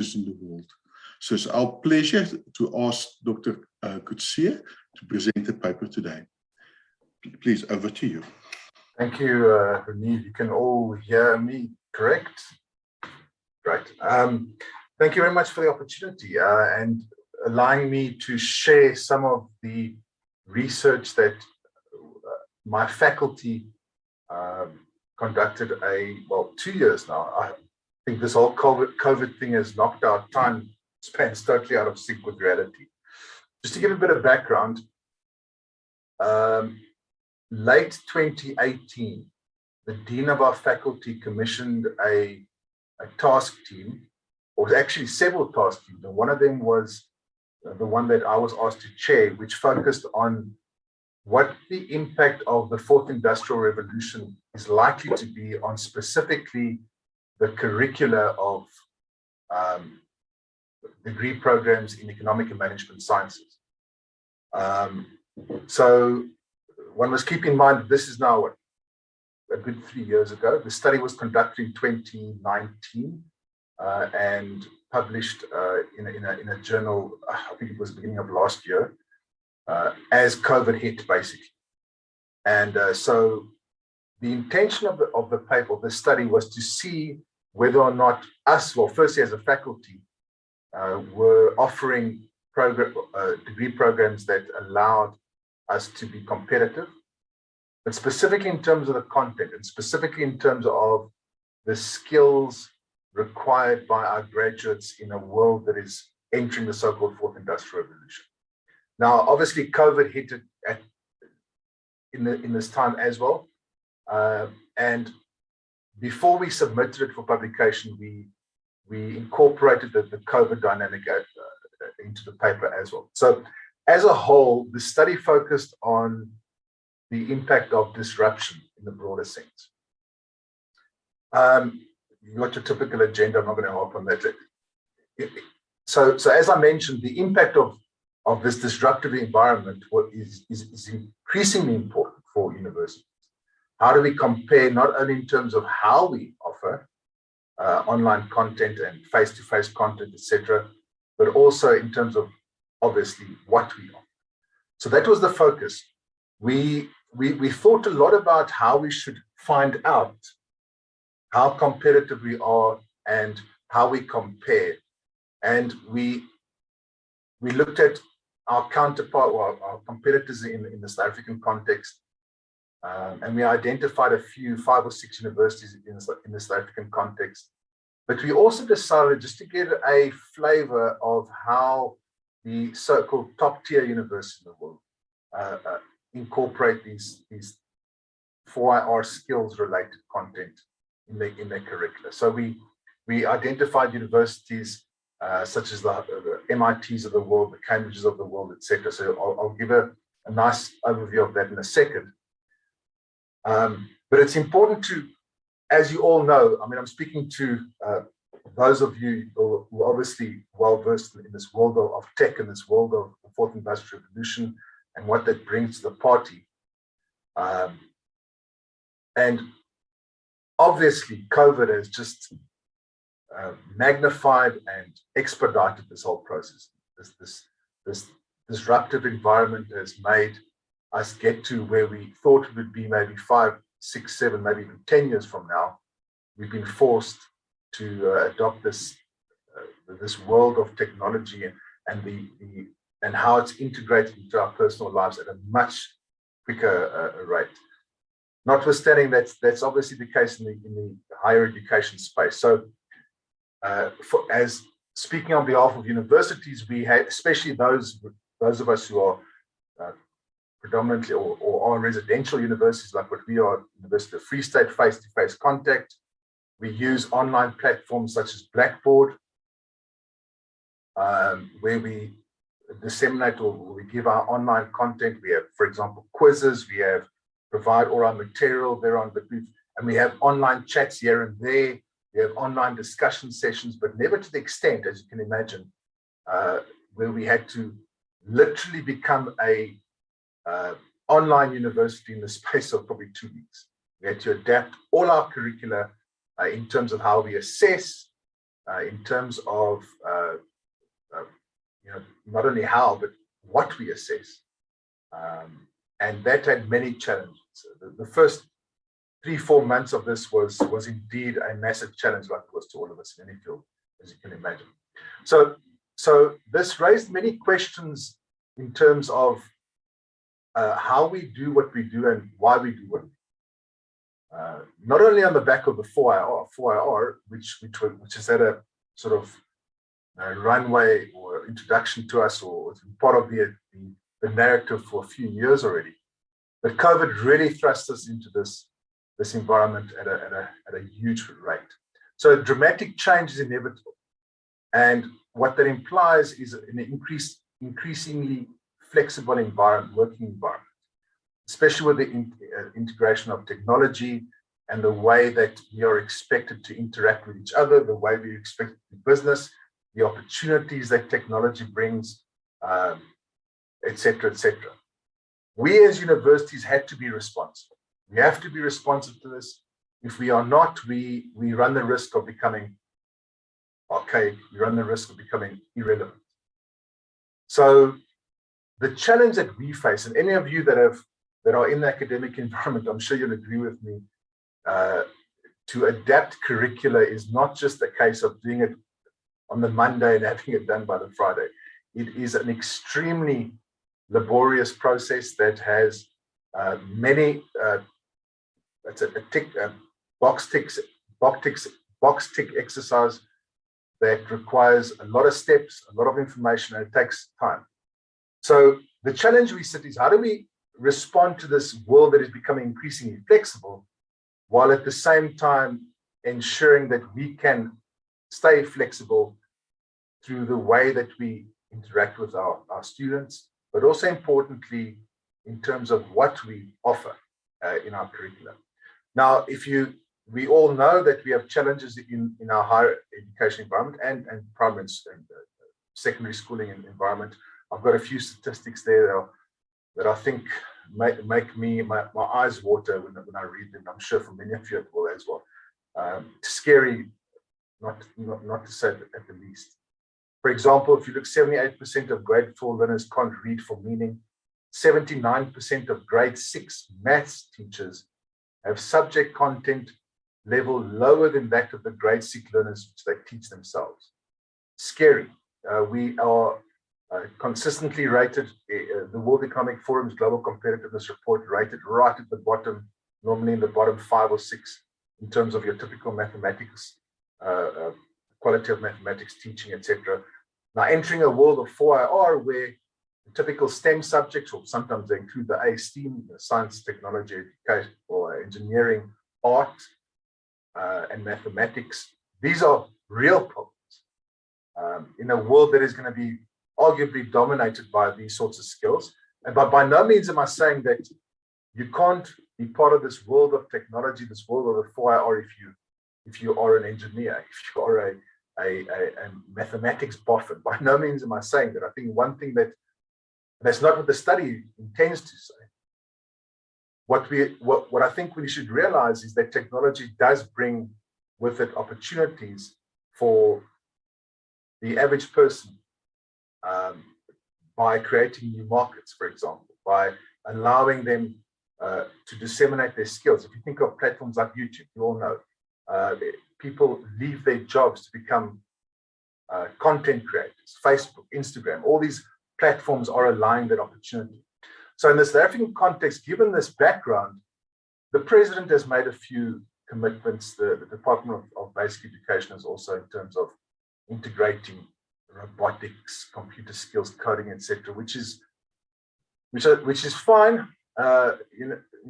in the world. So it's our pleasure to ask Dr. Coetzee to present the paper today. Please, over to you. Thank you, René. You can all hear me, correct? Great. Thank you very much for the opportunity and allowing me to share some of the research that my faculty conducted 2 years now. I think this whole COVID thing has knocked our time spans totally out of sync with reality. Just to give a bit of background, late 2018, the dean of our faculty commissioned a task team, or actually several task teams, and one of them was the one that I was asked to chair, which focused on what the impact of the fourth industrial revolution is likely to be on specifically the curricula of degree programs in economic and management sciences. So one must keep in mind that this is now a good 3 years ago. The study was conducted in 2019 and published in a journal, I think it was the beginning of last year, as COVID hit, basically. And so the intention of the paper, the study, was to see whether or not us, well, firstly as a faculty, were offering degree programs that allowed us to be competitive, but specifically in terms of the content and specifically in terms of the skills required by our graduates in a world that is entering the so-called fourth industrial revolution. Now, obviously, COVID hit it in this time as well. And before we submitted it for publication, we incorporated the COVID dynamic into the paper as well. So as a whole, the study focused on the impact of disruption in the broader sense. You got your typical agenda. I'm not going to harp on that. So as I mentioned, the impact of this disruptive environment is increasingly important for universities. How do we compare, not only in terms of how we offer online content and face-to-face content, etc., but also in terms of obviously what we offer. So that was the focus. We thought a lot about how we should find out how competitive we are and how we compare. And we looked at our counterpart, or our competitors in the South African context, and we identified a few, 5 or 6 universities in the South African context. But we also decided just to get a flavor of how the so-called top-tier universities in the world incorporate these 4IR skills-related content in their curricula. So we identified universities such as the MITs of the world, the Cambridges of the world, etc. So I'll give a nice overview of that in a second. But it's important to, as you all know, I mean, I'm speaking to those of you who are obviously well-versed in this world of tech and this world of the fourth industrial revolution and what that brings to the party. And obviously, COVID has just magnified and expedited this whole process. This disruptive environment has made us get to where we thought it would be maybe 5, 6, 7, maybe even 10 years from now. We've been forced to adopt this world of technology and how it's integrated into our personal lives at a much quicker rate. Notwithstanding that's obviously the case in the higher education space. So as speaking on behalf of universities, we had, especially those of us who are predominantly or are residential universities like what we are, University of Free State, face-to-face contact. We use online platforms such as Blackboard, where we disseminate or we give our online content. We have, for example, quizzes. We provide all our material thereon, and we have online chats here and there. We have online discussion sessions, but never to the extent, as you can imagine, where we had to literally become a online university in the space of probably 2 weeks. We had to adapt all our curricula in terms of how we assess, in terms of not only how, but what we assess. And that had many challenges. The first 3-4 months of this was indeed a massive challenge, like it was to all of us in any field, as you can imagine. So this raised many questions in terms of how we do what we do and why we do what we do. Not only on the back of the 4IR, which has had a sort of runway or introduction to us, or part of the narrative for a few years already, but COVID really thrust us into this environment at a huge rate. So dramatic change is inevitable, and what that implies is an increasingly flexible working environment, especially with the integration of technology and the way that we are expected to interact with each other, the way we expect to do business, the opportunities that technology brings, et cetera, et cetera. We as universities had to be responsible. We have to be responsive to this. If we are not, we run the risk of becoming archaic. We run the risk of becoming irrelevant. So the challenge that we face, and any of you that are in the academic environment, I'm sure you'll agree with me, to adapt curricula is not just a case of doing it on the Monday and having it done by the Friday. It is an extremely laborious process that has many box tick exercise that requires a lot of steps, a lot of information, and it takes time. So the challenge we sit is, how do we respond to this world that is becoming increasingly flexible, while at the same time ensuring that we can stay flexible through the way that we interact with our students, but also importantly, in terms of what we offer in our curriculum. Now, we all know that we have challenges in our higher education environment and primary and secondary schooling environment. I've got a few statistics there that I think make my eyes water when I read them. I'm sure for many of you it will as well. Scary, not to say at the least. For example, if you look, 78% of grade 4 learners can't read for meaning. 79% of grade 6 maths teachers have subject content level lower than that of the grade 6 learners which they teach themselves. Scary. We are consistently rated, the World Economic Forum's Global Competitiveness Report rated right at the bottom, normally in the bottom 5 or 6, in terms of your typical mathematics, quality of mathematics teaching, etc. Now, entering a world of 4IR where the typical STEM subjects, or sometimes they include the A STEAM, science, technology, education, or engineering, art, and mathematics, these are real problems in a world that is going to be arguably dominated by these sorts of skills. And by no means am I saying that you can't be part of this world of technology, this world of the 4IR, if you are an engineer, if you are a mathematics buff. By no means am I saying that. I think one thing that's not what the study intends to say. What I think we should realize is that technology does bring with it opportunities for the average person, by creating new markets, for example, by allowing them to disseminate their skills. If you think of platforms like YouTube, you all know, people leave their jobs to become content creators. Facebook, Instagram, all these platforms are allowing that opportunity. So in the South African context, given this background, the president has made a few commitments. The Department of Basic Education is also, in terms of integrating robotics, computer skills, coding, etc., which is fine. Now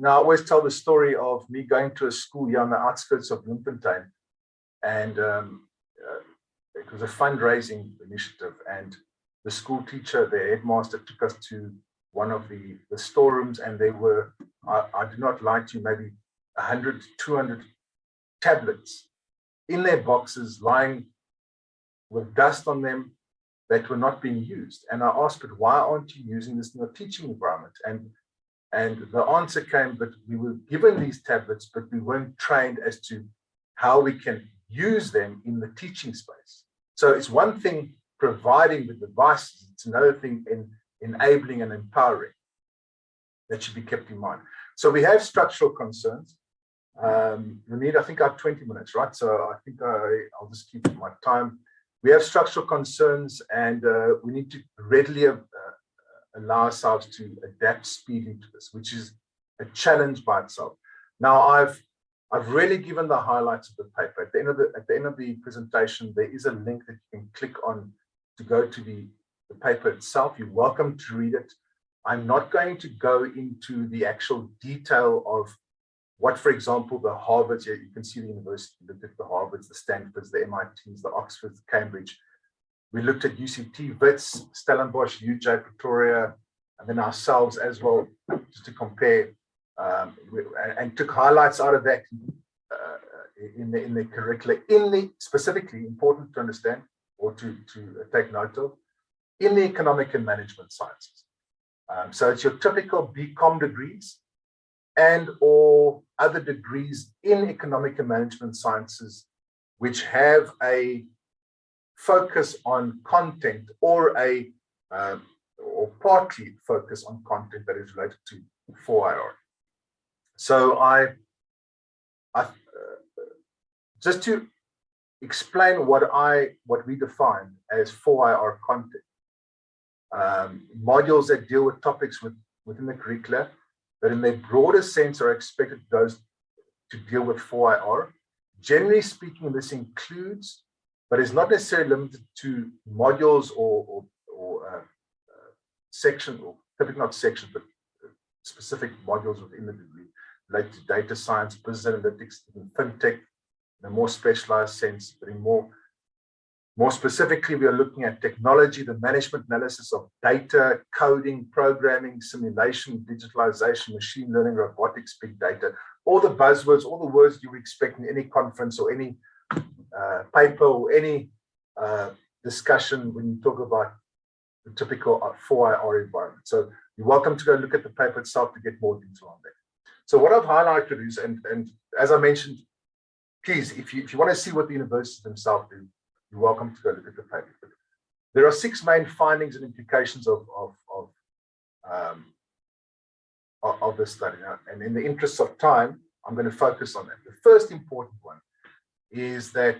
I always tell the story of me going to a school here on the outskirts of Bloemfontein, and it was a fundraising initiative, and the school teacher, the headmaster, took us to one of the storerooms, and there were, I do not lie to you, maybe 100, 200 tablets in their boxes, lying with dust on them that were not being used. And I asked, but why aren't you using this in your teaching environment? And the answer came that we were given these tablets, but we weren't trained as to how we can use them in the teaching space. So it's one thing providing the devices, it's another thing in enabling and empowering. That should be kept in mind. So we have structural concerns. We need, I think, 20 minutes, right? So I think I'll just keep my time. We have structural concerns, and we need to readily allow ourselves to adapt speedily to this, which is a challenge by itself. Now, I've really given the highlights of the paper. At the end of the presentation, there is a link that you can click on to go to the paper itself. You're welcome to read it. I'm not going to go into the actual detail of what, for example, the Harvards, you can see the university, looked at the Harvards, the Stanfords, the MITs, the Oxfords, Cambridge. We looked at UCT, WITS, Stellenbosch, UJ, Pretoria, and then ourselves as well, just to compare, and took highlights out of that in the curricula, specifically important to understand or to take note of, in the economic and management sciences. So it's your typical BCom degrees and or other degrees in economic and management sciences, which have a focus on content or or partly focus on content that is related to 4IR. So just to explain what we define as 4IR content. Modules that deal with topics within the curricula that in their broader sense are expected those to deal with 4IR. Generally speaking, this includes, but is not necessarily limited to modules or section, or typically not sections, but specific modules within the degree related to data science, business analytics, even fintech, in a more specialized sense, but in more specifically, we are looking at technology, the management analysis of data, coding, programming, simulation, digitalization, machine learning, robotics, big data, all the buzzwords, all the words you would expect in any conference or any paper or any discussion when you talk about the typical 4IR environment. So you're welcome to go look at the paper itself to get more detail on that. So what I've highlighted is, and as I mentioned, please, if you want to see what the universities themselves do, you're welcome to go look at the paper. But there are 6 main findings and implications of this study. And in the interest of time, I'm going to focus on that. The first important one is that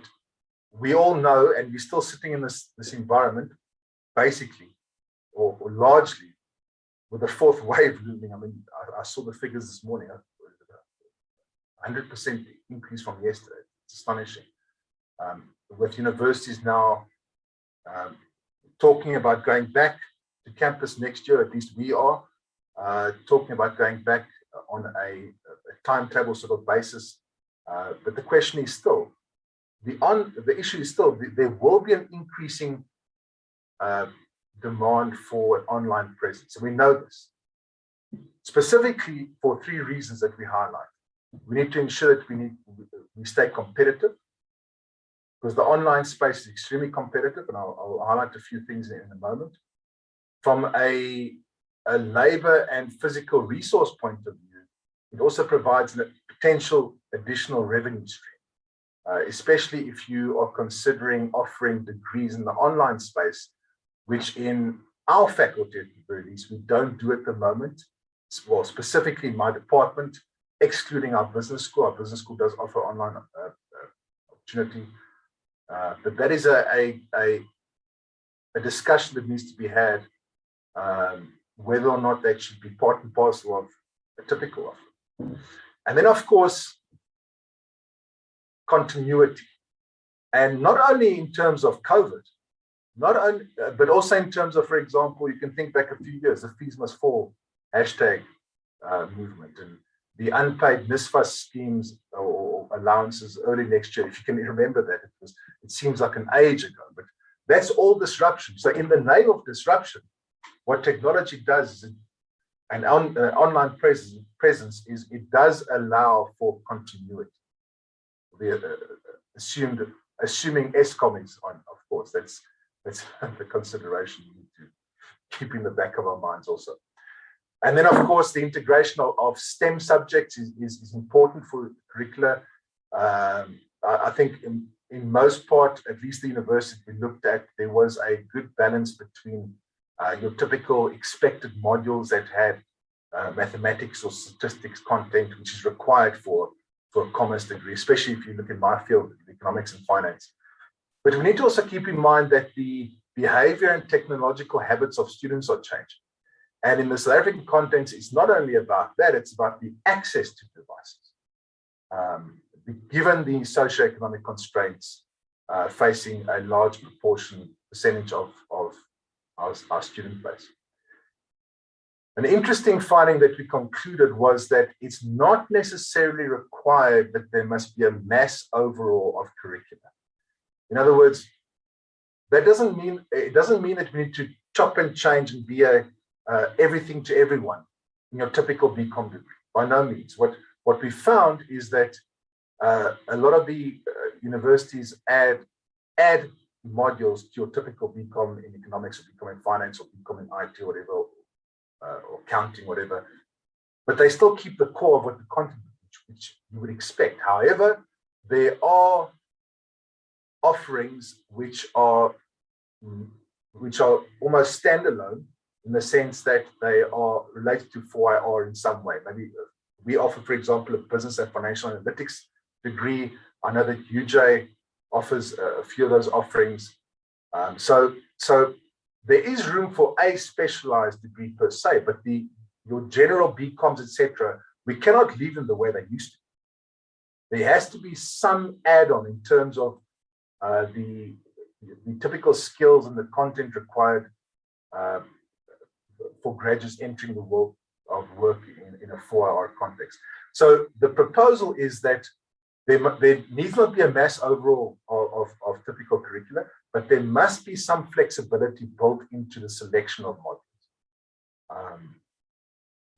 we all know, and we're still sitting in this environment, basically, or largely, with the 4th wave looming. I mean, I saw the figures this morning, 100% increase from yesterday. It's astonishing. With universities now talking about going back to campus next year, at least we are, talking about going back on a timetable sort of basis. But the question is still, the issue is still, there will be an increasing demand for an online presence. And we know this, specifically for 3 reasons that we highlight. We need to ensure that we stay competitive, because the online space is extremely competitive, and I'll highlight a few things in a moment. From a labor and physical resource point of view, it also provides a potential additional revenue stream, especially if you are considering offering degrees in the online space, which in our faculty, at the very least, we don't do at the moment. Well, specifically in my department, excluding our business school. Our business school does offer online opportunity. But that is a discussion that needs to be had, whether or not that should be part and parcel of a typical offer. And then, of course, continuity. And not only in terms of COVID, but also in terms of, for example, you can think back a few years, the fees must fall hashtag movement, and the unpaid NSFAS schemes or allowances early next year. If you can remember that, it seems like an age ago, but that's all disruption. So in the name of disruption, what technology does is, and online presence is, it does allow for continuity. Assuming ESCOM is on, of course, that's the consideration we need to keep in the back of our minds also. And then, of course, the integration of STEM subjects is important for curricula. I think in most part, at least the university we looked at, there was a good balance between your typical expected modules that had mathematics or statistics content, which is required for a commerce degree, especially if you look in my field, economics and finance. But we need to also keep in mind that the behavior and technological habits of students are changing. And in the South African context, it's not only about that, it's about the access to devices. Given the socioeconomic constraints facing a large percentage of our student base. An interesting finding that we concluded was that it's not necessarily required that there must be a mass overhaul of curricula. In other words, it doesn't mean that we need to chop and change and be everything to everyone in your typical BCom degree. By no means. What we found is that a lot of the universities add modules to your typical BCom in economics or BCom in finance or BCom in IT or whatever, or accounting, whatever, but they still keep the core of what the content which you would expect. However, there are offerings which are almost standalone in the sense that they are related to 4IR in some way. Maybe we offer, for example, a business and financial analytics degree. I know that UJ offers a few of those offerings. So there is room for a specialized degree per se, but your general BComs, etc., we cannot leave them the way they used to. There has to be some add-on in terms of the typical skills and the content required for graduates entering the world of work in a 4IR context. So the proposal is that there needs not be a mass overhaul of typical curricula, but there must be some flexibility built into the selection of modules.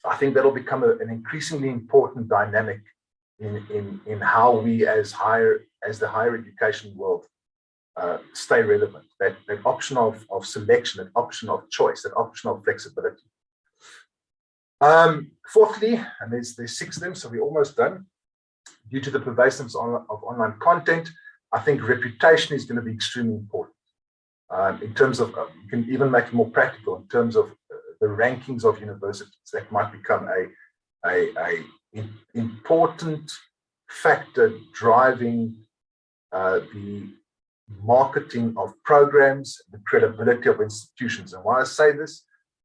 I think that'll become an increasingly important dynamic in how we as the higher education world stay relevant. That option of selection, that option of choice, that option of flexibility. Fourthly, and there's 6 of them, so we're almost done. Due to the pervasiveness of online content, I think reputation is going to be extremely important. In terms of, you can even make it more practical in terms of the rankings of universities. That might become a important factor driving the marketing of programs, the credibility of institutions. And why I say this,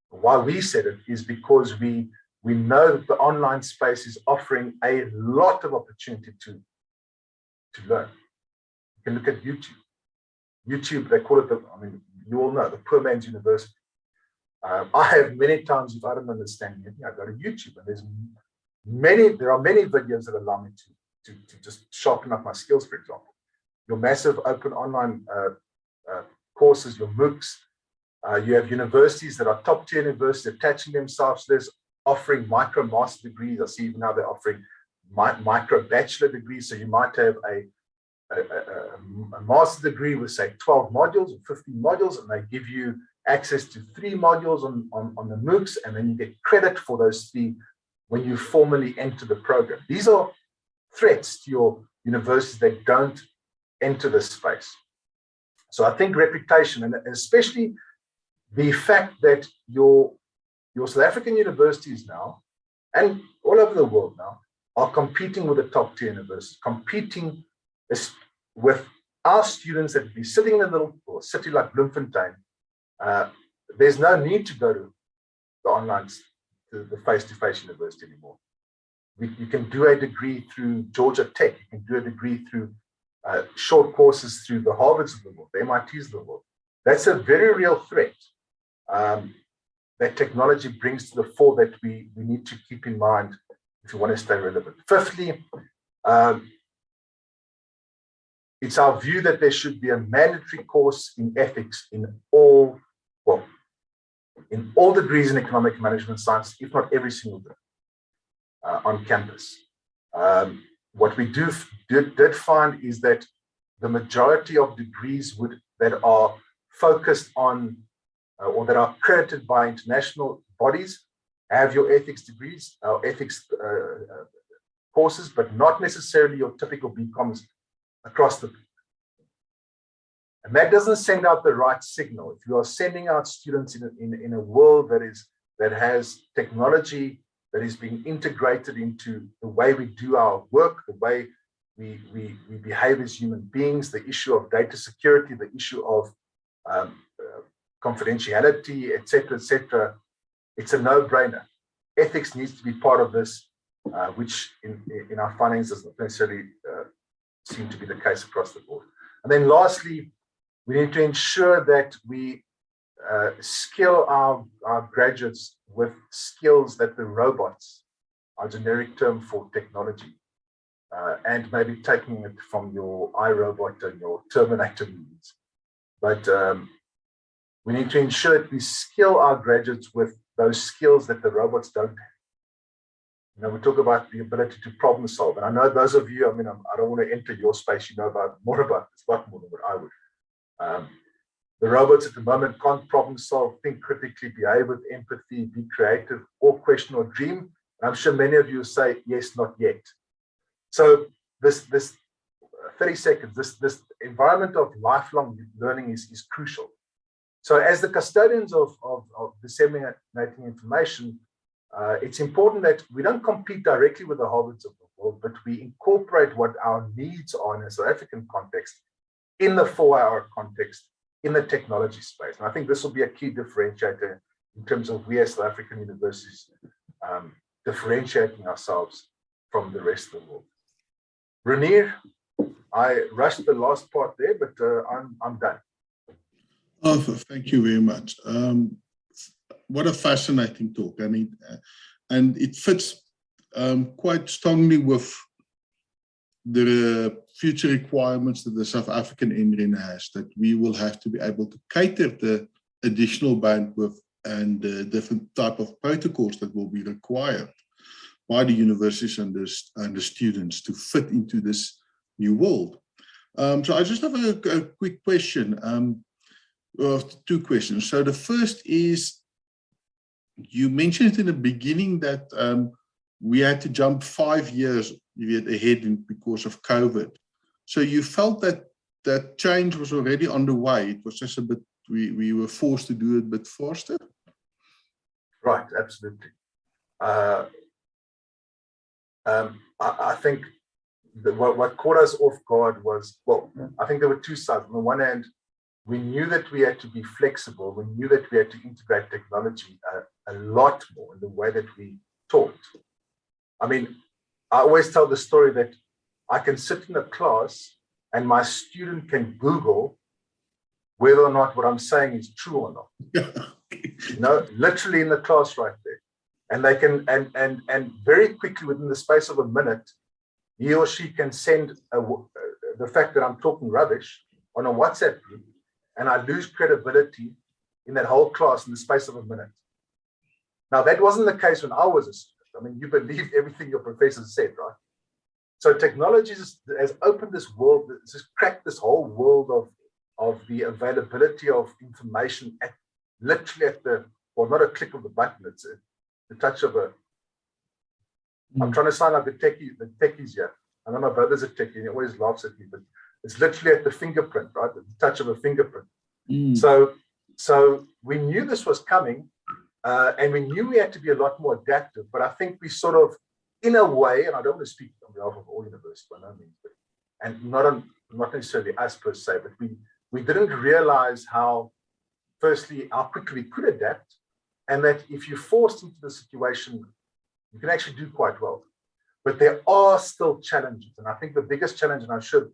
why we said it, is because we know that the online space is offering a lot of opportunity to learn. You can look at YouTube. YouTube, they call it you all know, the poor man's university. I have many times, if I don't understand anything, I go to YouTube, and there are many videos that allow me to just sharpen up my skills, for example. Your massive open online courses, your MOOCs, you have universities that are top tier universities attaching themselves to this, offering micro master degrees. I see even now they're offering micro bachelor degrees. So you might have a master degree with, say, 12 modules or 15 modules, and they give you access to 3 modules on the MOOCs, and then you get credit for those 3 when you formally enter the program. These are threats to your universities that don't enter this space. So I think reputation, and especially the fact that your South African universities now, and all over the world now, are competing with the top tier universities, competing with our students that be sitting in a little city like Bloemfontein. There's no need to go to the online, to the face-to-face university anymore. You can do a degree through Georgia Tech. You can do a degree through short courses through the Harvards of the world, the MITs of the world. That's a very real threat that technology brings to the fore that we need to keep in mind if you want to stay relevant. Fifthly, it's our view that there should be a mandatory course in ethics in all degrees in economic management science, if not every single day on campus. What we did find is that the majority of degrees that are focused on or that are accredited by international bodies have your ethics degrees, ethics courses, but not necessarily your typical BComs across the And that doesn't send out the right signal. If you are sending out students in a world that has technology that is being integrated into the way we do our work, the way we behave as human beings, the issue of data security, the issue of confidentiality, etc., it's a no-brainer. Ethics needs to be part of this, which in our findings does not necessarily seem to be the case across the board. And then lastly, we need to ensure that we skill our graduates with skills that the robots, our generic term for technology, and maybe taking it from your iRobot and your Terminator movies. But we need to ensure that we skill our graduates with those skills that the robots don't have. You know, we talk about the ability to problem solve. And I know those of you, I mean, I don't want to enter your space, you know more about this, lot more than what I would. The robots at the moment can't problem solve, think critically, behave with empathy, be creative, or question or dream. I'm sure many of you say, yes, not yet. So this 30 seconds, this environment of lifelong learning is crucial. So as the custodians of disseminating information, it's important that we don't compete directly with the Harvards of the world, but we incorporate what our needs are in a South African context, in the 4-hour context, in the technology space. And I think this will be a key differentiator in terms of we as South African universities differentiating ourselves from the rest of the world. Renier, I rushed the last part there, but I'm done. Oh, thank you very much. What a fascinating talk. I mean, and it fits quite strongly with the future requirements that the South African NREN has, that we will have to be able to cater the additional bandwidth and the different type of protocols that will be required by the universities and the students to fit into this new world. So I just have a quick question, two questions. So the first is, you mentioned in the beginning that we had to jump 5 years ahead because of COVID. So you felt that that change was already on the way. It was just a bit, we were forced to do it a bit faster? Right, absolutely. I think what caught us off guard was, well, I think there were two sides. On the one hand, we knew that we had to be flexible. We knew that we had to integrate technology a lot more in the way that we taught. I mean, I always tell the story that I can sit in a class and my student can Google whether or not what I'm saying is true or not. You know, literally in the class right there. And they can, and very quickly within the space of a minute, he or she can send the fact that I'm talking rubbish on a WhatsApp group, and I lose credibility in that whole class in the space of a minute. Now, that wasn't the case when I was a student. I mean, you believed everything your professors said, right? So technology has opened this world, has cracked this whole world of the availability of information at literally at the, well, not a click of the button, it's the touch of a, I'm trying to sound like the techies here. I know my brother's a techie and he always laughs at me, but it's literally at the fingerprint, right? The touch of a fingerprint. So we knew this was coming, and we knew we had to be a lot more adaptive, but I think we sort of, in a way, and I don't want to speak on behalf of all universities by no means, but, and not necessarily us per se, but we didn't realize how, firstly, how quickly we could adapt, and that if you're forced into the situation, you can actually do quite well. But there are still challenges, and I think the biggest challenge, and I'm sure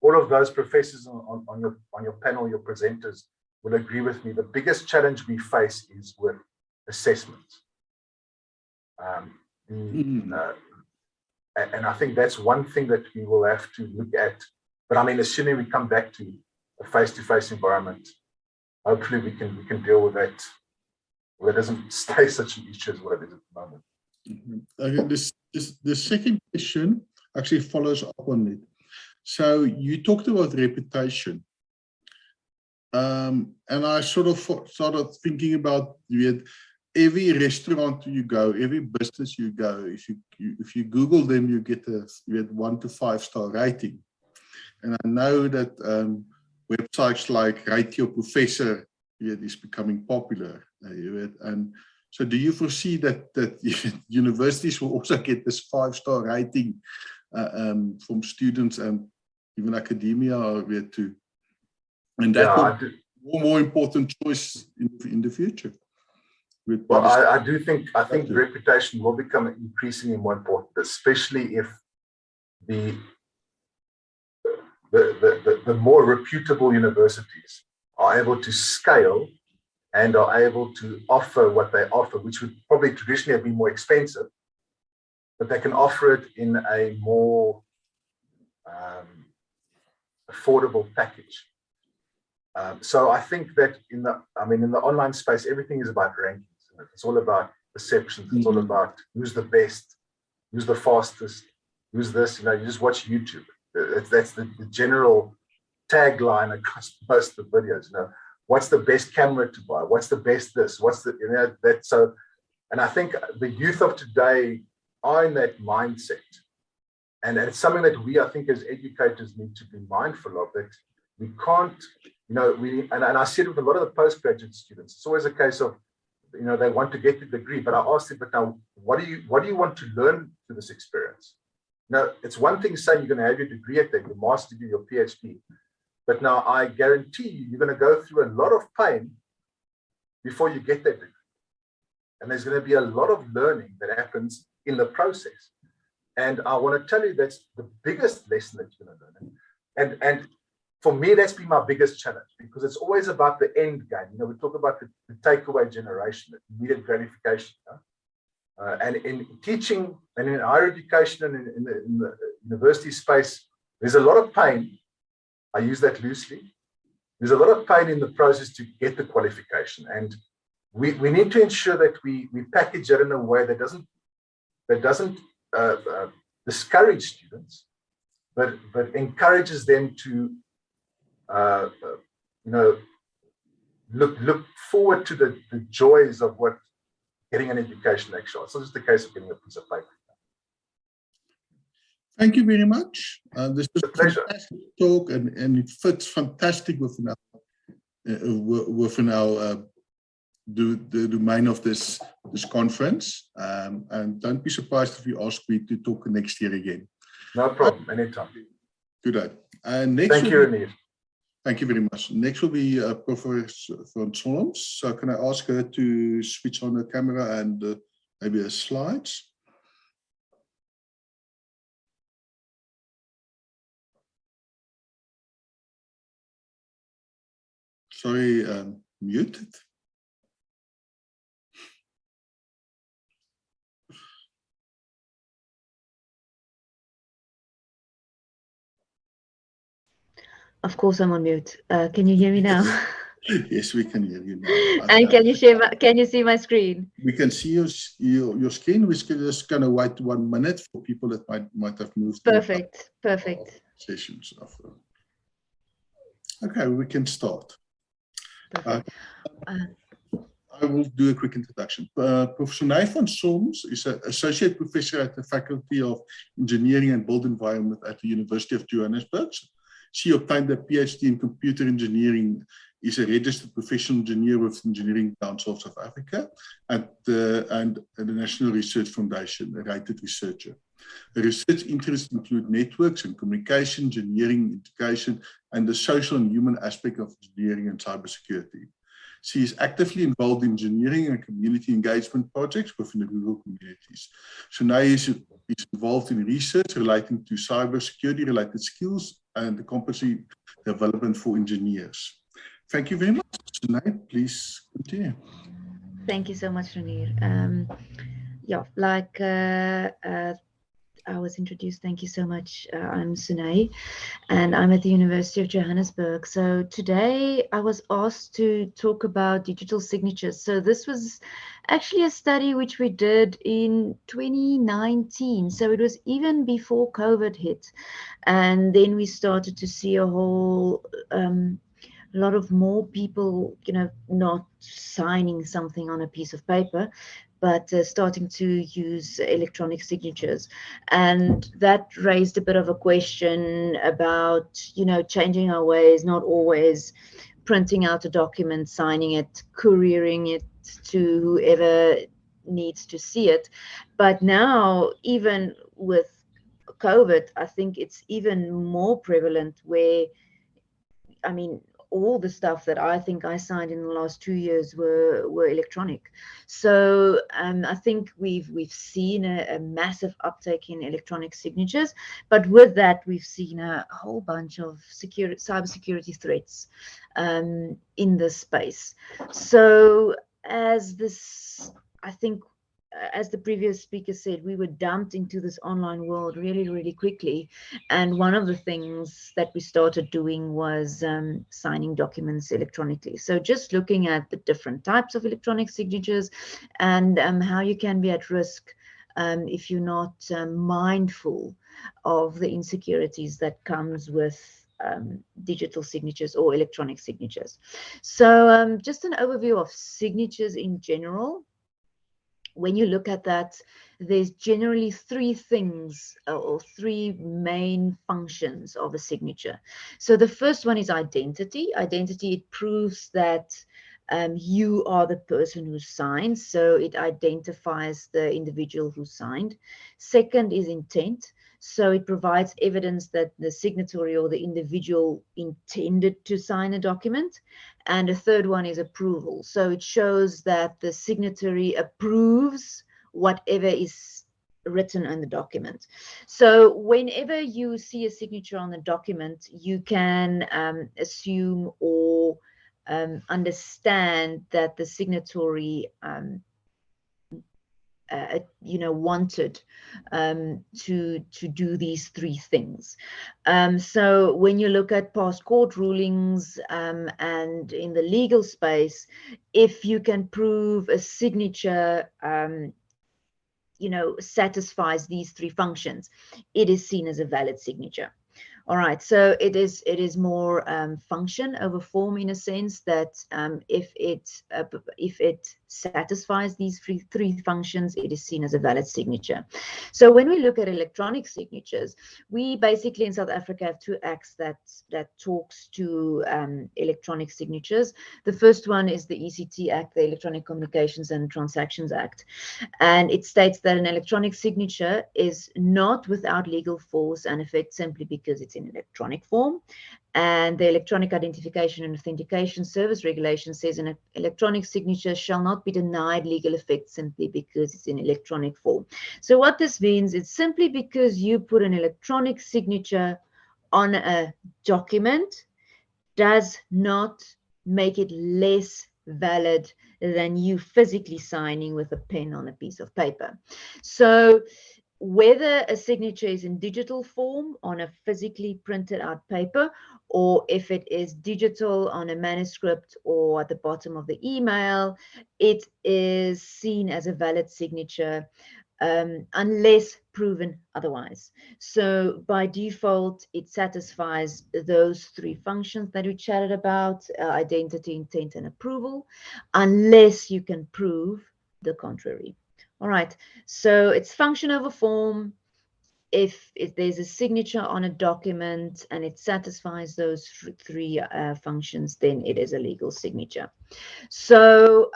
all of those professors on your panel, your presenters, will agree with me, the biggest challenge we face is with assessments. And I think that's one thing that we will have to look at. But I mean, assuming we come back to a face-to-face environment, hopefully we can deal with that, where it doesn't stay such an issue as what it is at the moment. The second question actually follows up on it. So you talked about reputation. And I sort of started thinking about every restaurant you go, every business you go, if you Google them, you get 1 to 5 star rating. And I know that websites like Write Your Professor is becoming popular. And so do you foresee that universities will also get this 5-star rating from students and even academia to, and that will be more important choice in the future? Well, I think reputation will become increasingly more important, especially if the more reputable universities are able to scale and are able to offer what they offer, which would probably traditionally have been more expensive, but they can offer it in a more affordable package. So I think that in the online space, everything is about rankings. It's all about perceptions. It's all about who's the best, who's the fastest, who's this. You just watch YouTube. That's the general tagline across most of the videos. What's the best camera to buy? What's the best this? What's the that? So, and I think the youth of today are in that mindset, and it's something that we, I think, as educators, need to be mindful of. That we can't, and I see it with a lot of the postgraduate students. It's always a case of, they want to get the degree, but I ask them, but now, what do you want to learn through this experience? Now, it's one thing saying you're going to have your degree at that, your master's degree, your PhD, but now I guarantee you're going to go through a lot of pain before you get that degree. And there's going to be a lot of learning that happens in the process. And I want to tell you that's the biggest lesson that you're going to learn. And for me, that's been my biggest challenge, because it's always about the end game. We talk about the takeaway generation, the immediate gratification. And in teaching and in higher education and in the university space, there's a lot of pain. I use that loosely. There's a lot of pain in the process to get the qualification. And we need to ensure that we package it in a way that doesn't discourage students, but encourages them to look forward to the joys of what getting an education actually. It's not just a case of getting a piece of paper. Thank you very much. This was a pleasure. Fantastic talk, and it fits fantastic within our the domain of this conference. And don't be surprised if you ask me to talk next year again. No problem. Anytime. Good day. Next Thank you, Anir. Thank you very much. Next will be Professor Von Solms. So can I ask her to switch on the camera and maybe the slides? Sorry, muted. Of course, I'm on mute. Can you hear me now? Yes, we can hear you now. And can you see my screen? We can see your screen. We're just going to wait 1 minute for people that might have moved. Perfect. Sessions. Okay, we can start. I will do a quick introduction. Professor Sune Von Solms is an associate professor at the Faculty of Engineering and Built Environment at the University of Johannesburg. She obtained a PhD in computer engineering, is a registered professional engineer with Engineering Council of South Africa and the National Research Foundation, a rated researcher. Her research interests include networks and communication, engineering, education, and the social and human aspect of engineering and cybersecurity. She is actively involved in engineering and community engagement projects within the rural communities. Sune is involved in research relating to cybersecurity-related skills and the competency development for engineers. Thank you very much. Sune, please continue. Thank you so much, Ranir. Yeah, like I was introduced, thank you so much. I'm Sune, and I'm at the University of Johannesburg. So today I was asked to talk about digital signatures. So this was actually a study which we did in 2019. So it was even before COVID hit. And then we started to see a whole lot of more people, not signing something on a piece of paper, but starting to use electronic signatures. And that raised a bit of a question about, changing our ways, not always printing out a document, signing it, couriering it to whoever needs to see it. But now, even with COVID, I think it's even more prevalent where, I mean, all the stuff that I think I signed in the last 2 years were electronic. So I think we've seen a massive uptake in electronic signatures, but with that we've seen a whole bunch of cybersecurity threats in this space. So as this, I think, as the previous speaker said, we were dumped into this online world really, really quickly. And one of the things that we started doing was signing documents electronically. So just looking at the different types of electronic signatures and how you can be at risk if you're not mindful of the insecurities that comes with digital signatures or electronic signatures. So just an overview of signatures in general. When you look at that, there's generally three things or three main functions of a signature. So the first one is identity. Identity, it proves that you are the person who signed, so it identifies the individual who signed. Second is intent. So it provides evidence that the signatory or the individual intended to sign a document. And the third one is approval. So it shows that the signatory approves whatever is written on the document. So whenever you see a signature on the document, you can assume or understand that the signatory wanted to do these three things. So when you look at past court rulings and in the legal space, if you can prove a signature satisfies these three functions, it is seen as a valid signature. All right, so it is more function over form, in a sense that if it satisfies these three functions, it is seen as a valid signature. So when we look at electronic signatures, we basically in South Africa have two acts that talks to electronic signatures. The first one is the ECT Act, the Electronic Communications and Transactions Act, and it states that an electronic signature is not without legal force and effect simply because it's in electronic form. And the Electronic Identification and Authentication Service Regulation says an electronic signature shall not be denied legal effect simply because it's in electronic form. So what this means is simply because you put an electronic signature on a document does not make it less valid than you physically signing with a pen on a piece of paper. So whether a signature is in digital form on a physically printed out paper, or if it is digital on a manuscript or at the bottom of the email, it is seen as a valid signature unless proven otherwise. So by default, it satisfies those three functions that we chatted about, identity, intent, and approval, unless you can prove the contrary. All right, so it's function over form. If there's a signature on a document and it satisfies those three functions, then it is a legal signature. So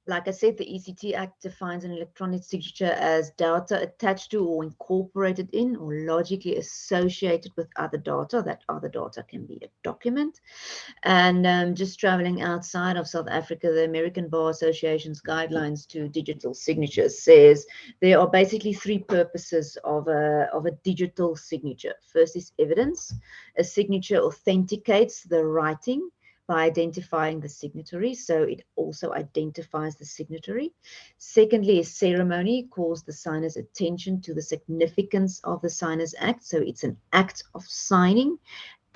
like I said, the ECT Act defines an electronic signature as data attached to or incorporated in or logically associated with other data. That other data can be a document. And just traveling outside of South Africa, the American Bar Association's guidelines to digital signatures says there are basically three purposes of a digital signature. First is evidence. A signature authenticates the writing by identifying the signatory, so it also identifies the signatory. Secondly is ceremony, calls the signer's attention to the significance of the signer's act, so it's an act of signing.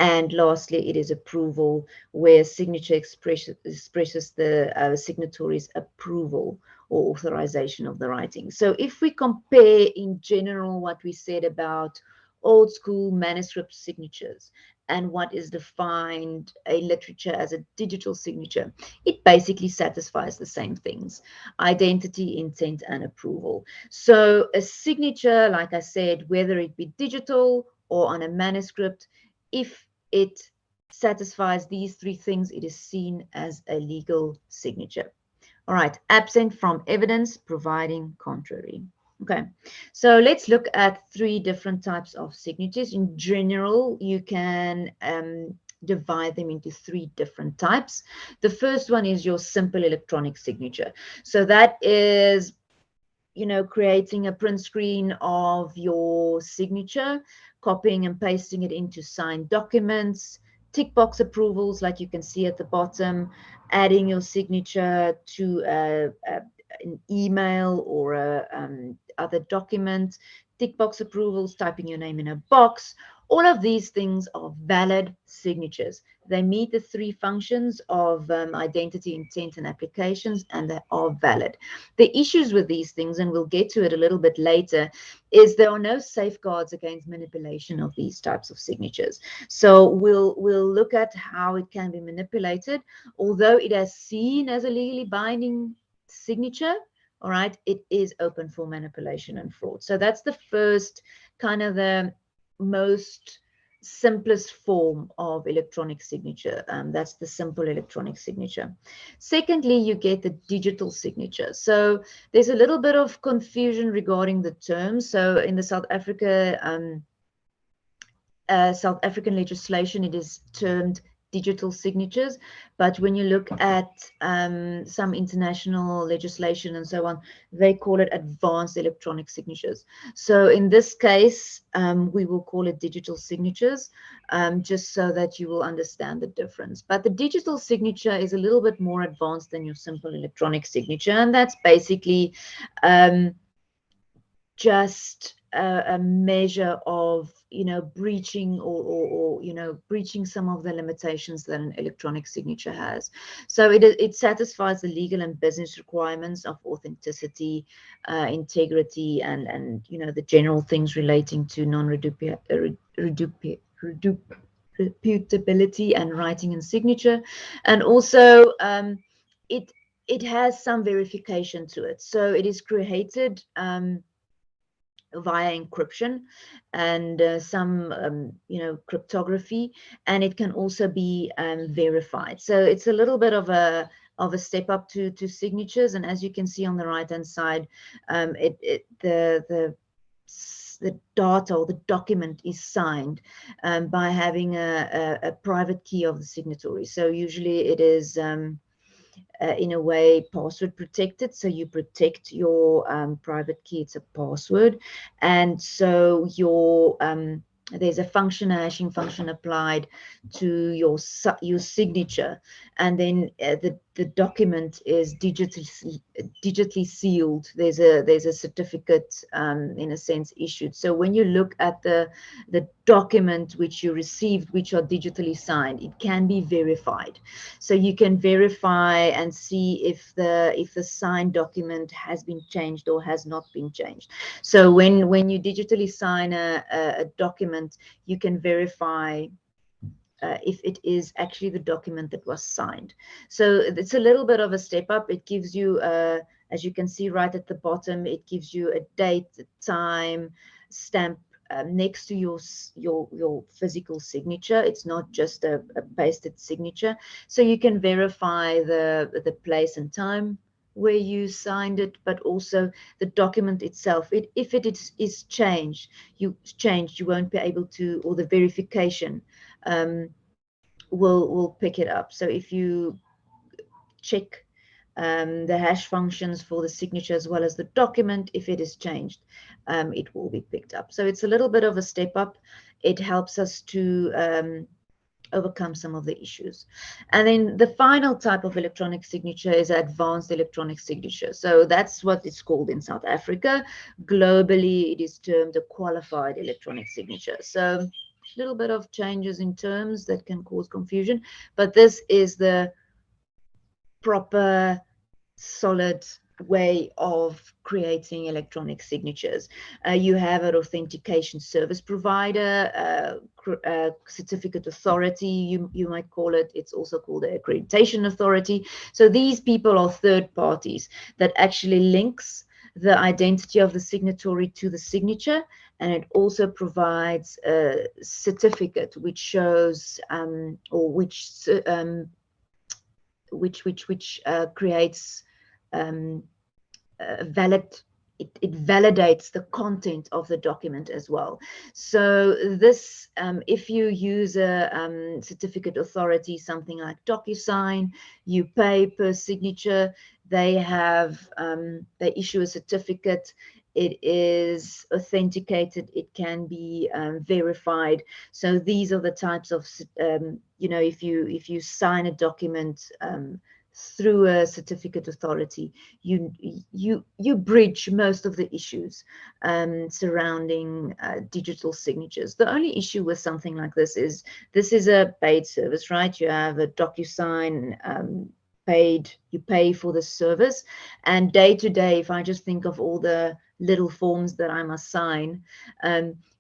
And lastly, it is approval, where signature expresses the signatory's approval or authorization of the writing. So if we compare in general what we said about old school manuscript signatures and what is defined a literature as a digital signature, it basically satisfies the same things: identity, intent, and approval. So a signature, like I said, whether it be digital or on a manuscript, if it satisfies these three things, it is seen as a legal signature. All right, absent from evidence, providing contrary. Okay, so let's look at three different types of signatures. In general, you can divide them into three different types. The first one is your simple electronic signature. So that is, you know, creating a print screen of your signature, copying and pasting it into signed documents, tick box approvals, like you can see at the bottom, adding your signature to an email or a other document, tick box approvals, typing your name in a box. All of these things are valid signatures. They meet the three functions of identity, intent, and applications, and they are valid. The issues with these things, and we'll get to it a little bit later, is there are no safeguards against manipulation of these types of signatures. So we'll look at how it can be manipulated. Although it is seen as a legally binding signature, all right, it is open for manipulation and fraud. So that's the first kind of the most simplest form of electronic signature. That's the simple electronic signature. Secondly, you get the digital signature. So there's a little bit of confusion regarding the terms. So in the South African legislation, it is termed digital signatures, but when you look at some international legislation and so on, they call it advanced electronic signatures. So in this case, we will call it digital signatures, just so that you will understand the difference. But the digital signature is a little bit more advanced than your simple electronic signature, and that's basically just a measure of, you know, breaching or you know, breaching some of the limitations that an electronic signature has. So it satisfies the legal and business requirements of authenticity, integrity, and you know, the general things relating to reputability and writing and signature. And also it has some verification to it. So it is created via encryption and some you know, cryptography, and it can also be verified. So it's a little bit of a step up to signatures. And as you can see on the right hand side, the data or the document is signed by having a private key of the signatory. So usually it is in a way password protected, so you protect your private key. It's a password, and so your there's a hashing function applied to your signature, and then the document is digitally sealed. There's a certificate in a sense issued. So when you look at the document which you received, which are digitally signed, it can be verified. So you can verify and see if the signed document has been changed or has not been changed. So when you digitally sign a document, you can verify if it is actually the document that was signed. So it's a little bit of a step up. It gives you, as you can see right at the bottom, it gives you a date, a time, stamp next to your physical signature. It's not just a pasted signature. So you can verify the place and time where you signed it, but also the document itself. If it is changed, you won't be able to, or the verification will pick it up. So if you check the hash functions for the signature as well as the document, if it is changed, it will be picked up. So it's a little bit of a step up. It helps us to overcome some of the issues. And then the final type of electronic signature is advanced electronic signature. So that's what it's called in South Africa. Globally, it is termed a qualified electronic signature. So a little bit of changes in terms that can cause confusion, but this is the proper, solid, way of creating electronic signatures. You have an authentication service provider, certificate authority, you might call it. It's also called the accreditation authority. So these people are third parties that actually links the identity of the signatory to the signature, and it also provides a certificate which shows or which creates valid, it validates the content of the document as well. So this, if you use a certificate authority, something like DocuSign, you pay per signature. They have, they issue a certificate. It is authenticated. It can be verified. So these are the types of, you know, if you sign a document through a certificate authority, you bridge most of the issues surrounding digital signatures. The only issue with something like this is a paid service, right? You have a DocuSign paid, you pay for the service, and day to day, if I just think of all the little forms that I must sign,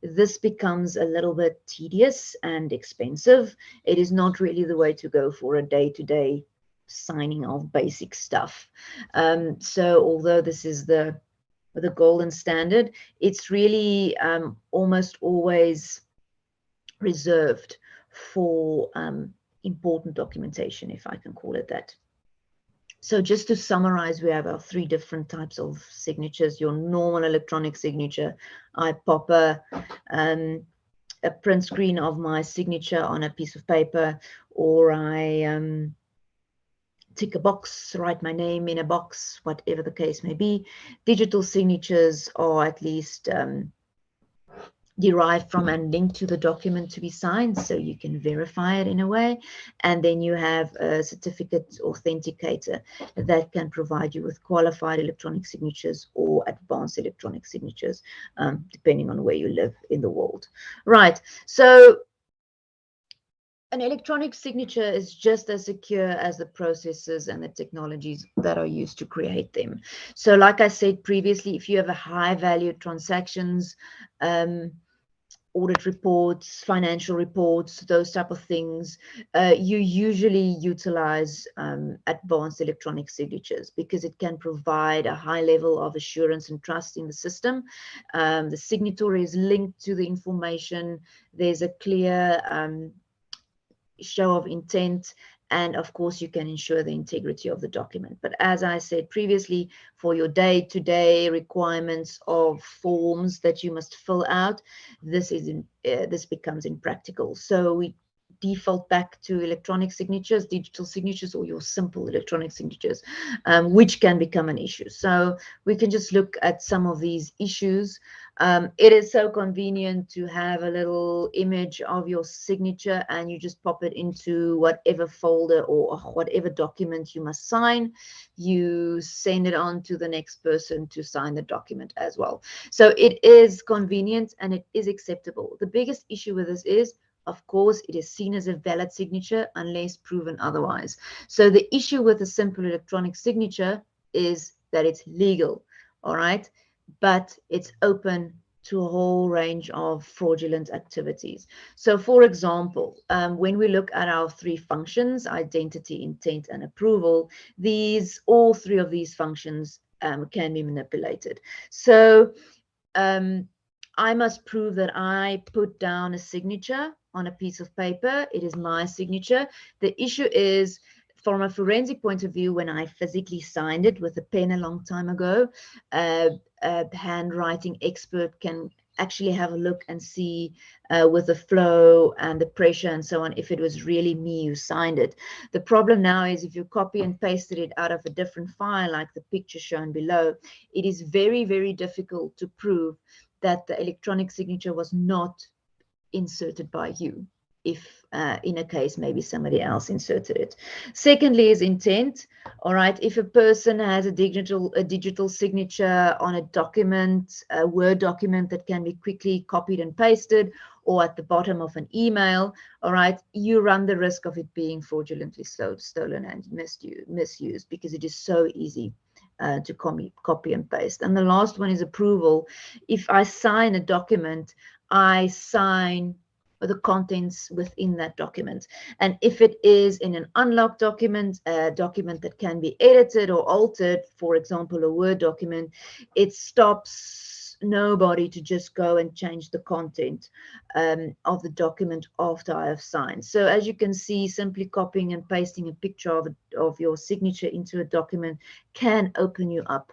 this becomes a little bit tedious and expensive. It is not really the way to go for a day-to-day signing of basic stuff. So although this is the golden standard, it's really almost always reserved for important documentation, if I can call it that. So just to summarize, we have our three different types of signatures. Your normal electronic signature, I pop a print screen of my signature on a piece of paper, or I tick a box, write my name in a box, whatever the case may be. Digital signatures are at least derived from and linked to the document to be signed, so you can verify it in a way. And then you have a certificate authenticator that can provide you with qualified electronic signatures or advanced electronic signatures, depending on where you live in the world. Right, so an electronic signature is just as secure as the processes and the technologies that are used to create them. So like I said previously, if you have a high value transactions, audit reports, financial reports, those type of things, you usually utilize advanced electronic signatures because it can provide a high level of assurance and trust in the system. The signatory is linked to the information. There's a clear show of intent, and of course you can ensure the integrity of the document. But as I said previously, for your day-to-day requirements of forms that you must fill out, this becomes impractical. So we default back to electronic signatures, digital signatures, or your simple electronic signatures, which can become an issue. So we can just look at some of these issues. It is so convenient to have a little image of your signature and you just pop it into whatever folder or whatever document you must sign. You send it on to the next person to sign the document as well. So it is convenient and it is acceptable. The biggest issue with this is, of course, it is seen as a valid signature unless proven otherwise. So the issue with a simple electronic signature is that it's legal, all right? But it's open to a whole range of fraudulent activities. So for example, when we look at our three functions, identity, intent, and approval, all three of these functions can be manipulated. So I must prove that I put down a signature on a piece of paper. It is my signature. The issue is, from a forensic point of view, when I physically signed it with a pen a long time ago, a handwriting expert can actually have a look and see with the flow and the pressure and so on, if it was really me who signed it. The problem now is if you copy and pasted it out of a different file, like the picture shown below, it is very, very difficult to prove that the electronic signature was not inserted by you, if in a case maybe somebody else inserted it. Secondly is intent. All right, if a person has a digital signature on a document, a Word document that can be quickly copied and pasted, or at the bottom of an email, all right, you run the risk of it being fraudulently stolen and misused, because it is so easy to copy and paste. And the last one is approval. If I sign a document, I sign the contents within that document. And if it is in an unlocked document, a document that can be edited or altered, for example, a Word document, it stops nobody to just go and change the content of the document after I have signed. So as you can see, simply copying and pasting a picture of your signature into a document can open you up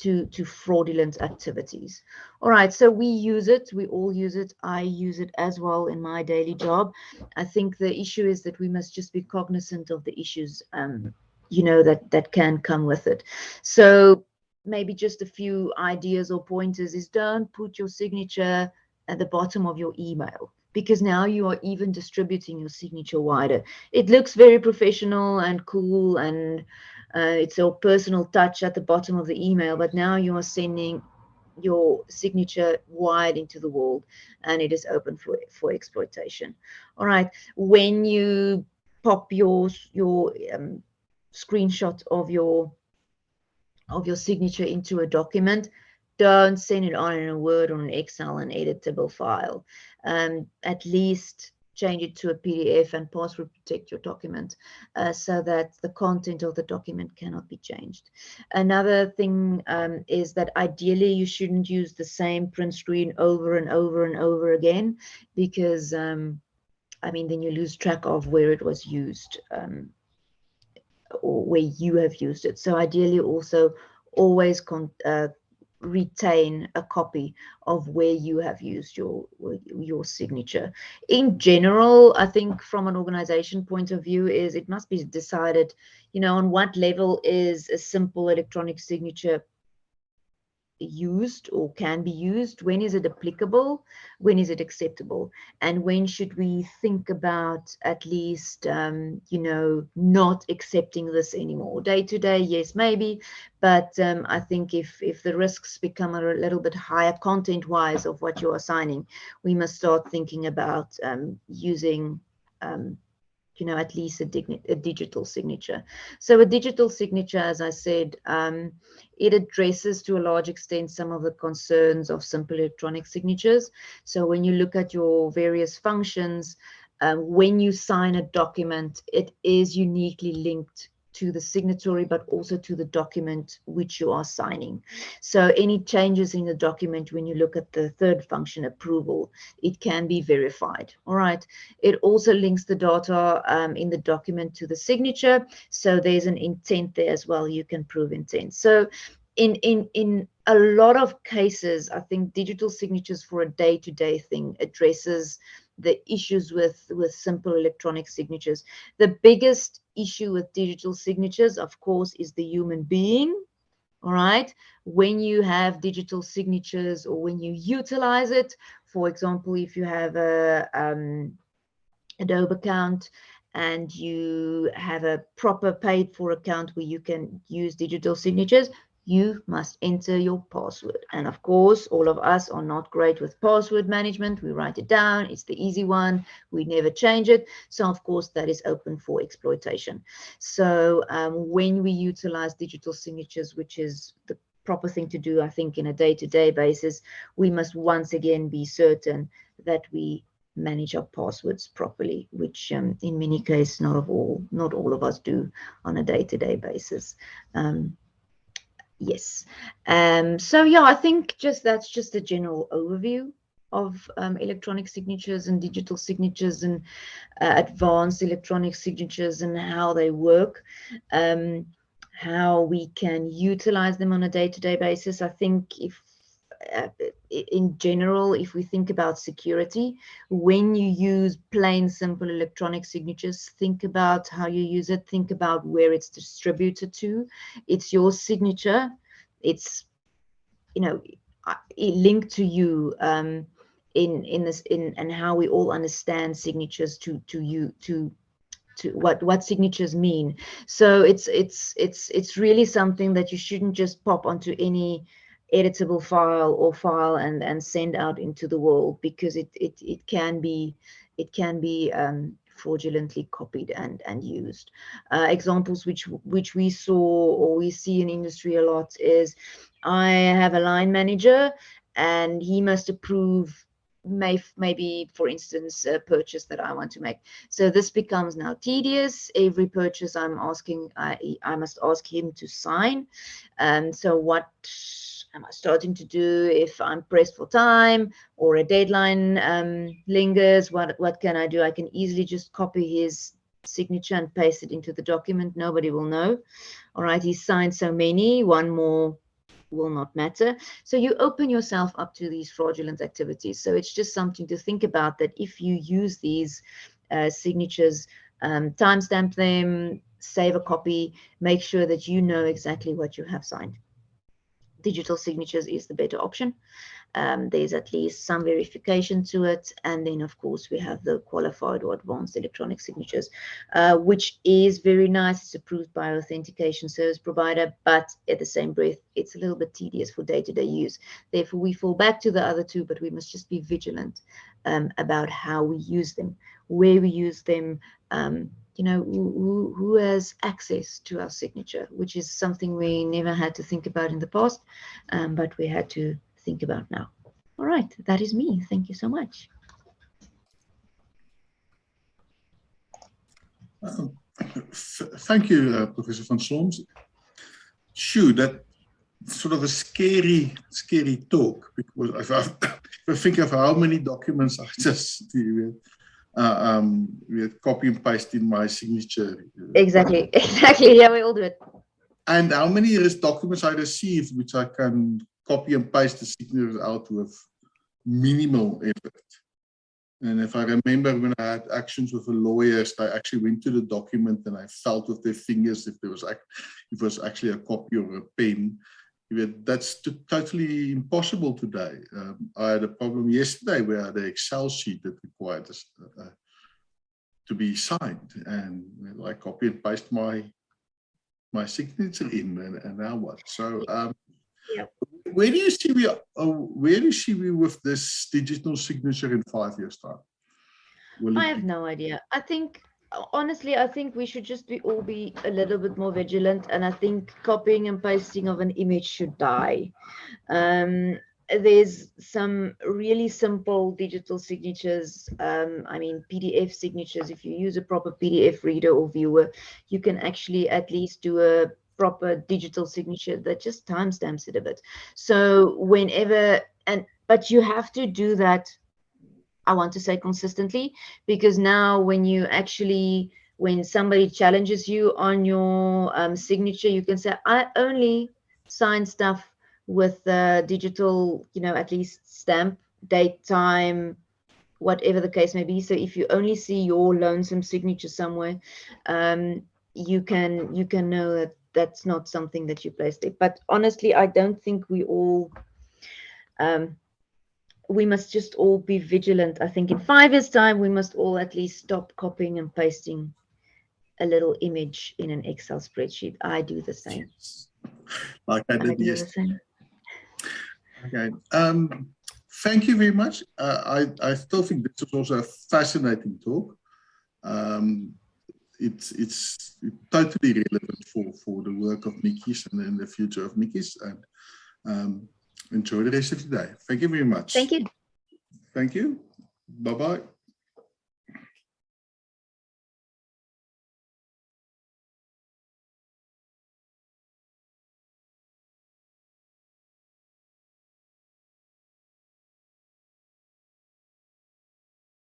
to fraudulent activities. All right, so we use it, we all use it. I use it as well in my daily job. I think the issue is that we must just be cognizant of the issues, you know, that can come with it. So maybe just a few ideas or pointers is don't put your signature at the bottom of your email, because now you are even distributing your signature wider. It looks very professional and cool, and it's your personal touch at the bottom of the email, but now you are sending your signature wide into the world, and it is open for exploitation. All right, when you pop your screenshot of your signature into a document, don't send it on in a Word or an Excel, an editable file. At least change it to a PDF and password protect your document so that the content of the document cannot be changed. Another thing is that ideally you shouldn't use the same print screen over and over and over again, because I mean, then you lose track of where it was used. Or where you have used it. So ideally also always retain a copy of where you have used your signature. In general, I think from an organization point of view is it must be decided, you know, on what level is a simple electronic signature used or can be used, when is it applicable, when is it acceptable, and when should we think about at least you know, not accepting this anymore. Day to day, yes, maybe, but I think if the risks become a little bit higher content wise of what you are signing, we must start thinking about using you know, at least a digital signature. So a digital signature, as I said, it addresses to a large extent some of the concerns of simple electronic signatures. So when you look at your various functions, when you sign a document, it is uniquely linked to the signatory, but also to the document which you are signing. So any changes in the document, when you look at the third function, approval, it can be verified. All right. It also links the data in the document to the signature. So there's an intent there as well. You can prove intent. So in a lot of cases, I think digital signatures for a day-to-day thing addresses the issues with simple electronic signatures. The biggest issue with digital signatures, of course, is the human being. All right. When you have digital signatures or when you utilize it, for example, if you have a Adobe account and you have a proper paid for account where you can use digital signatures, you must enter your password. And of course, all of us are not great with password management. We write it down. It's the easy one. We never change it. So of course, that is open for exploitation. So when we utilize digital signatures, which is the proper thing to do, I think, in a day-to-day basis, we must once again be certain that we manage our passwords properly, which in many cases, not all of us do on a day-to-day basis. Yes. So yeah, I think that's just a general overview of electronic signatures and digital signatures and advanced electronic signatures and how they work, how we can utilize them on a day-to-day basis. I think if in general, if we think about security, when you use plain simple electronic signatures, think about how you use it, think about where it's distributed to. It's your signature, it's, you know, linked to you in this, and how we all understand signatures to what signatures mean. So it's really something that you shouldn't just pop onto any editable file and send out into the world, because it can be fraudulently copied and used. Examples which we saw or we see in industry a lot is, I have a line manager and he must approve maybe, for instance, a purchase that I want to make. So this becomes now tedious. Every purchase I'm asking, I must ask him to sign. So what am I starting to do if I'm pressed for time or a deadline lingers? What can I do? I can easily just copy his signature and paste it into the document. Nobody will know. All right, he signed so many, one more will not matter. So you open yourself up to these fraudulent activities. So it's just something to think about, that if you use these signatures, timestamp them, save a copy, make sure that you know exactly what you have signed. Digital signatures is the better option. There's at least some verification to it. And then, of course, we have the qualified or advanced electronic signatures, which is very nice. It's approved by authentication service provider, but at the same breath, it's a little bit tedious for day-to-day use. Therefore, we fall back to the other two, but we must just be vigilant about how we use them, where we use them, you know, who has access to our signature, which is something we never had to think about in the past, but we had to think about now. All right, that is me. Thank you so much. Thank you, Professor Van Solms. Sure, that sort of a scary talk, because if I think of how many documents I just with copy and paste in my signature. Exactly. Yeah, we all do it. And how many documents I received which I can copy and paste the signatures out with minimal effort. And if I remember when I had actions with the lawyers, I actually went to the document and I felt with their fingers if there was it was actually a copy or a pen. That's totally impossible today. I had a problem yesterday where I had an Excel sheet that required to be signed, and I copy and paste my signature in, and now what? So yeah. Where do you see we with this digital signature in 5 years' time? I have no idea. I think, honestly, I think we should just all be a little bit more vigilant, and I think copying and pasting of an image should die. There's some really simple digital signatures. I mean, PDF signatures. If you use a proper PDF reader or viewer, you can actually at least do a proper digital signature that just timestamps it a bit. So whenever, but you have to do that, I want to say, consistently, because now when somebody challenges you on your signature, you can say, I only sign stuff with digital, you know, at least stamp, date, time, whatever the case may be. So if you only see your lonesome signature somewhere, you can know that that's not something that you placed there. But honestly, I don't think we all we must just all be vigilant. I think in 5 years' time, we must all at least stop copying and pasting a little image in an Excel spreadsheet. I do the same. Like I did yesterday. Okay. Thank you very much. I still think this was also a fascinating talk. It's totally relevant for the work of MICIS and the future of MICIS. And enjoy the rest of the day. Thank you very much. Thank you. Thank you. Bye-bye.